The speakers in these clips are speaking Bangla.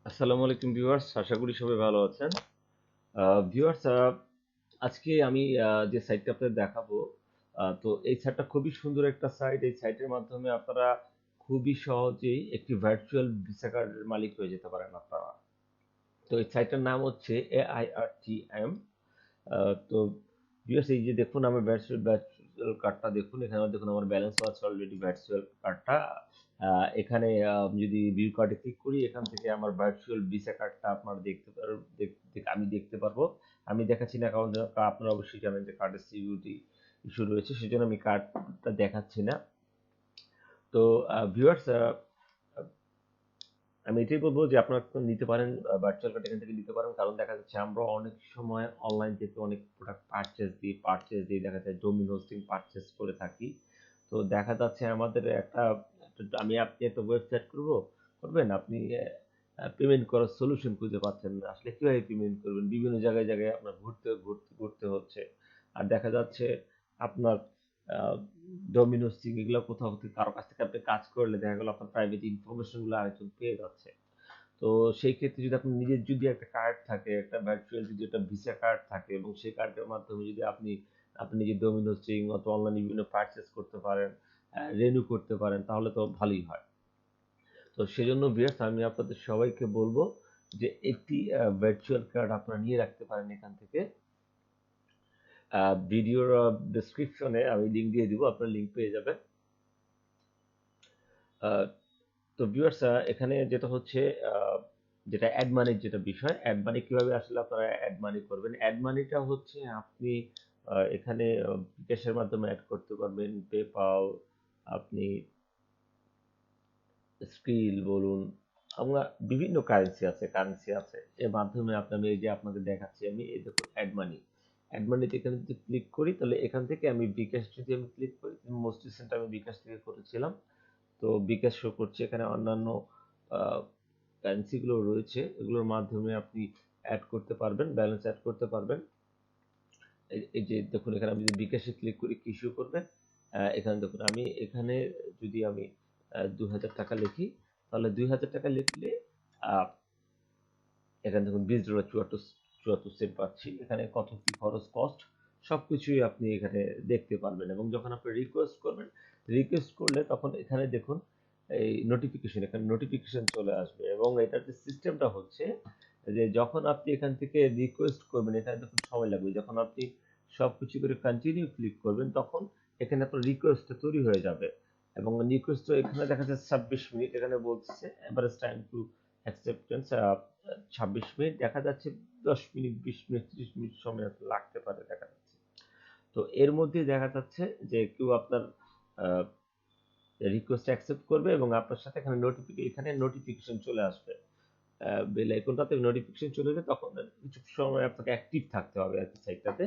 আসসালামু আলাইকুম ভিউয়ার্স, আশা করি সবাই ভালো আছেন। ভিউয়ার্স, আজকে আমি যে সাইটটা আপনাদের দেখাবো, তো এই সাইটটা খুবই সুন্দর একটা সাইট। এই সাইটের মাধ্যমে আপনারা খুবই সহজেই একটি ভার্চুয়াল ভিসা কার্ডের মালিক হয়ে যেতে পারেন আপনারা। তো এই সাইটটার নাম হচ্ছে AIRTM। তো ভিউয়ার্স, এই যে দেখুন আমার ভার্চুয়াল কার্ডটা দেখুন, এখানে দেখুন আমার ব্যালেন্স আছে অলরেডি ভার্চুয়াল কার্ডটা। এখানে যদি ভিউ কার্ডে ক্লিক করি, এখান থেকে আমার ভার্চুয়াল ভিসা কার্ডটা আপনারা দেখতে পারো, আমি দেখতে পারবো। আমি দেখাচ্ছি না, কারণ আপনারা অবশ্যই জানেন যে কার্ডের সিকিউরিটি ইস্যু রয়েছে, সেজন্য আমি কার্ডটা দেখাচ্ছি না। তো ভিউয়ার্স, আমি এটাই বলবো যে আপনারা তো নিতে পারেন, ভার্চুয়াল কার্ড এখান থেকে নিতে পারেন। কারণ দেখা যাচ্ছে আমরা অনেক সময় অনলাইন থেকে অনেক প্রোডাক্ট পারচেজ দিয়ে দেখা যায় ডোমিন হোস্টিং পারচেজ করে থাকি। তো দেখা যাচ্ছে আমাদের আপনি একটা ওয়েবসাইট করবেন, আপনি পেমেন্ট করার সলিউশন খুঁজে পাচ্ছেন না। আসলে কিভাবে পেমেন্ট করবেন, বিভিন্ন জায়গায় জায়গায় আপনার ঘুরতে হচ্ছে। আর দেখা যাচ্ছে আপনার ডোমিন হোস্টিং এগুলো কোথাও থেকে কারো কাছ থেকে আপনি কাজ করলে দেখা গেল আপনার প্রাইভেট ইনফরমেশন গুলো আরেকজন পেয়ে যাচ্ছে। তো সেই ক্ষেত্রে যদি আপনার নিজের যদি একটা কার্ড থাকে, একটা ভার্চুয়াল যদি একটা ভিসা কার্ড থাকে, এবং সেই কার্ডের মাধ্যমে যদি আপনি নিজের ডোমিন হোস্টিং অথবা অনলাইনে বিভিন্ন পারচেস করতে পারেন, রেনিউ করতে পারেন, তাহলে তো ভালোই হয়। তো সেজন্য ভিউয়ার্স, আমি আপনাদের সবাইকে বলবো যে একটি ভার্চুয়াল কার্ড আপনারা নিয়ে রাখতে পারেন এখান থেকে। ভিডিওর ডেসক্রিপশনে আমি লিঙ্ক দিয়ে দিব, আপনারা লিঙ্ক পেয়ে যাবেন। আহ, তো ভিউয়ার্স, এখানে যেটা হচ্ছে, আহ, যেটা অ্যাড মানির যেটা বিষয়, অ্যাড মানি কিভাবে আসলে আপনারা অ্যাড মানি করবেন। অ্যাড মানিটা হচ্ছে আপনি এখানে বিকাশের মাধ্যমে অ্যাড করতে পারবেন, পেপাল, আপনি স্কিল বলুন, আমরা বিভিন্ন কারেন্সি আছে এর মাধ্যমে আমি এই যে আপনাদের দেখাচ্ছি, আমি এই দেখুন অ্যাড মানিতে এখানে যদি ক্লিক করি, তাহলে এখান থেকে আমি বিকাশ যদি আমি ক্লিক করি, মোস্ট রিসেন্ট আমি বিকাশ থেকে করেছিলাম। তো বিকাশ শো করছে এখানে, অন্যান্য কারেন্সি গুলো রয়েছে, এগুলোর মাধ্যমে আপনি অ্যাড করতে পারবেন, ব্যালেন্স অ্যাড করতে পারবেন। এই যে দেখুন, এখানে আমি যদি বিকাশে ক্লিক করি কি শো করবে, এখানে দেখুন আমি এখানে যদি আমি 2000 টাকা লিখি, তাহলে 2000 টাকা লিখলে আহ, এখানে দেখুন $20.74 পাচ্ছি। এখানে কত কি খরচ, কস্ট সবকিছুই আপনি এখানে দেখতে পারবেন। এবং যখন আপনি রিকোয়েস্ট করলে তখন এখানে দেখুন এই এখানে নোটিফিকেশন চলে আসবে। এবং এটার যে সিস্টেমটা হচ্ছে যে যখন আপনি এখান থেকে রিকোয়েস্ট করবেন, এখানে দেখুন সময় লাগবে। যখন আপনি সবকিছু করে কন্টিনিউ ক্লিক করবেন, তখন এখানে আপনার রিকোয়েস্টটা তৈরি হয়ে যাবে। এবং রিকোয়েস্ট এখানে দেখা যাচ্ছে 26 মিনিট, এখানে বলছে average time to acceptance 26 minute, দেখা যাচ্ছে 10 মিনিট, 20 মিনিট, 30 মিনিট সময় লাগতে পারে দেখা যাচ্ছে। তো এর মধ্যে দেখা যাচ্ছে যে কেউ আপনার রিকোয়েস্ট অ্যাকসেপ্ট করবে, এবং আপনার সাথে এখানে নোটিফিকেশন চলে আসবে। বেল আইকনটাতে নোটিফিকেশন চলে যাবে, তখন কিছু সময় আপনাকে অ্যাক্টিভ থাকতে হবে আর কি সাইটটাতে।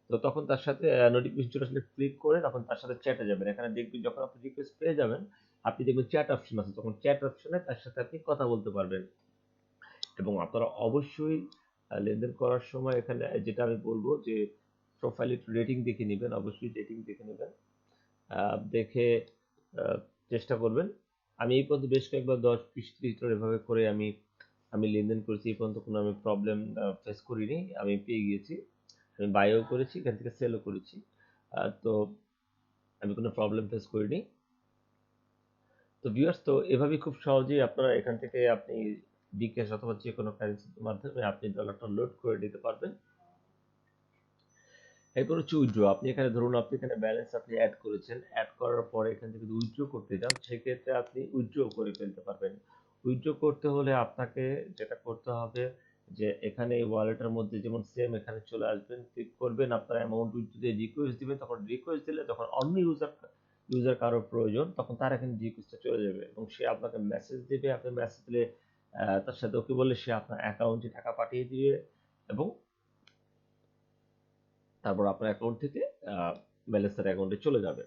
তো তখন তার সাথে নোটিফিকেশন চলে আসলে ক্লিক করে তখন তার সাথে চ্যাটে যাবেন। এখানে দেখবেন যখন আপনি রিকোয়েস্ট পেয়ে যাবেন, আপনি দেখবেন চ্যাট অপশন আছে, তখন চ্যাট অপশনে তার সাথে আপনি কথা বলতে পারবেন। এবং আপনারা অবশ্যই লেনদেন করার সময় এখানে যেটা আমি বলবো যে প্রোফাইলে একটু রেটিং দেখে নেবেন, অবশ্যই রেটিং দেখে নেবেন। দেখে আহ, চেষ্টা করবেন। আমি এই পর্যন্ত বেশ কয়েকবার 10, 20, 30 এভাবে করে আমি আমি লেনদেন করেছি, এই পর্যন্ত কোনো আমি প্রবলেম ফেস করিনি, আমি পেয়ে গিয়েছি। আমি বাইও করেছি, এখান থেকে সেলও করেছি। তো আমি কোনো প্রবলেম ফেস করিনি। তো ভিউয়ার্স, তো এভাবে খুব সহজেই আপনারা এখান থেকে আপনি বিকাশ অথবা যে কোনো কারেন্সির মাধ্যমে আপনি ডলারটা লোড করে নিতে পারবেন। এরপর হচ্ছে উইথড্র। আপনি এখানে ধরুন আপনি এখানে ব্যালেন্স আপনি অ্যাড করেছেন, অ্যাড করার পরে এখান থেকে যদি উইথড্র করতে যান, সেক্ষেত্রে আপনি উইথড্র করে ফেলতে পারবেন। উইথড্র করতে হলে আপনাকে যেটা করতে হবে যে এখানে এই ওয়ালেটের মধ্যে যেমন সেম এখানে চলে আসবেন, ক্লিক করবেন, আপনার অ্যামাউন্ট উইথড্র দিয়ে রিকোয়েস্ট দিবেন। তখন রিকোয়েস্ট দিলে যখন অন্য ইউজার কারোর প্রয়োজন, তখন তার এখানে রিকোয়েস্টটা চলে যাবে এবং সে আপনাকে মেসেজ দিবে। আপনি মেসেজ দিলে তার সাথে ওকে বললে সে আপনার অ্যাকাউন্টে টাকা পাঠিয়ে দিবে, এবং তারপর আপনার অ্যাকাউন্ট থেকে ব্যালেন্স তার অ্যাকাউন্টে চলে যাবে।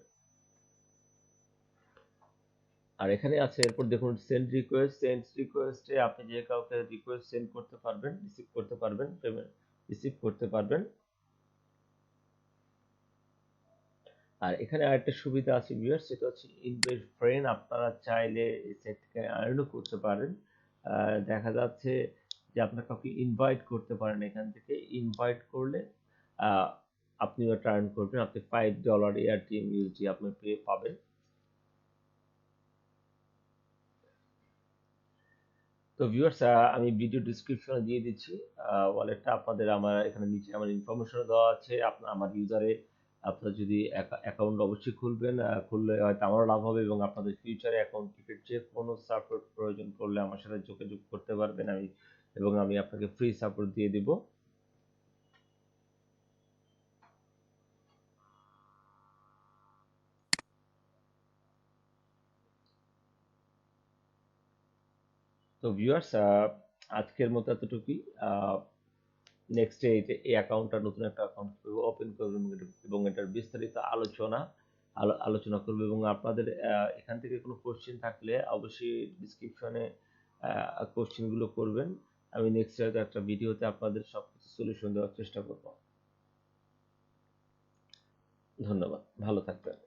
আর এখানে আছে, এরপর দেখুন সেন্ড রিকোয়েস্টে আপনি যে কাউকে রিকোয়েস্ট সেন্ড করতে পারবেন, রিসিভ করতে পারবেন, পেমেন্ট রিসিভ করতে পারবেন। আর এখানে আরেকটা সুবিধা আছে ভিউয়ার্স, সেটা হচ্ছে ইনভেস্ট ফ্রেন্ড। আপনারা চাইলে এই সেট থেকে আর্নও করতে পারেন। দেখা যাচ্ছে যে আপনার কাউকে ইনভাইট করতে পারেন, এখান থেকে ইনভাইট করলে আহ, আপনিও টার্ন করবেন, আপনি $5 এআরটিএম ইউএসডি আপনি পাবেন। তো ভিউয়ার্স, আমি ভিডিও ডিসক্রিপশনে দিয়ে দিচ্ছি ওয়ালেটটা আপনাদের। আমার এখানে নিচে আমার ইনফরমেশন দেওয়া আছে। আপনার আমার ইউজারে আপনার যদি অ্যাকাউন্ট অবশ্যই খুলবেন, খুললে হয়তো আমারও লাভ হবে এবং আপনাদের ফিউচারে অ্যাকাউন্ট ক্রিকেট যে কোনো সাপোর্ট প্রয়োজন পড়লে আমার সাথে যোগাযোগ করতে পারবেন, আমি আপনাকে ফ্রি সাপোর্ট দিয়ে দিব। তো ভিউয়ার্স, আজকের মতো এতটুকুই। নেক্সট ডে এই অ্যাকাউন্টটা, নতুন একটা অ্যাকাউন্ট ওপেন করবেন এবং এটার বিস্তারিত আলোচনা করবে। এবং আপনাদের এখান থেকে কোনো কোশ্চেন থাকলে অবশ্যই ডিসক্রিপশনে কোশ্চেনগুলো করবেন। আমি নেক্সট একটা ভিডিওতে আপনাদের সবকিছু সলিউশন দেওয়ার চেষ্টা করব। ধন্যবাদ, ভালো থাকবেন।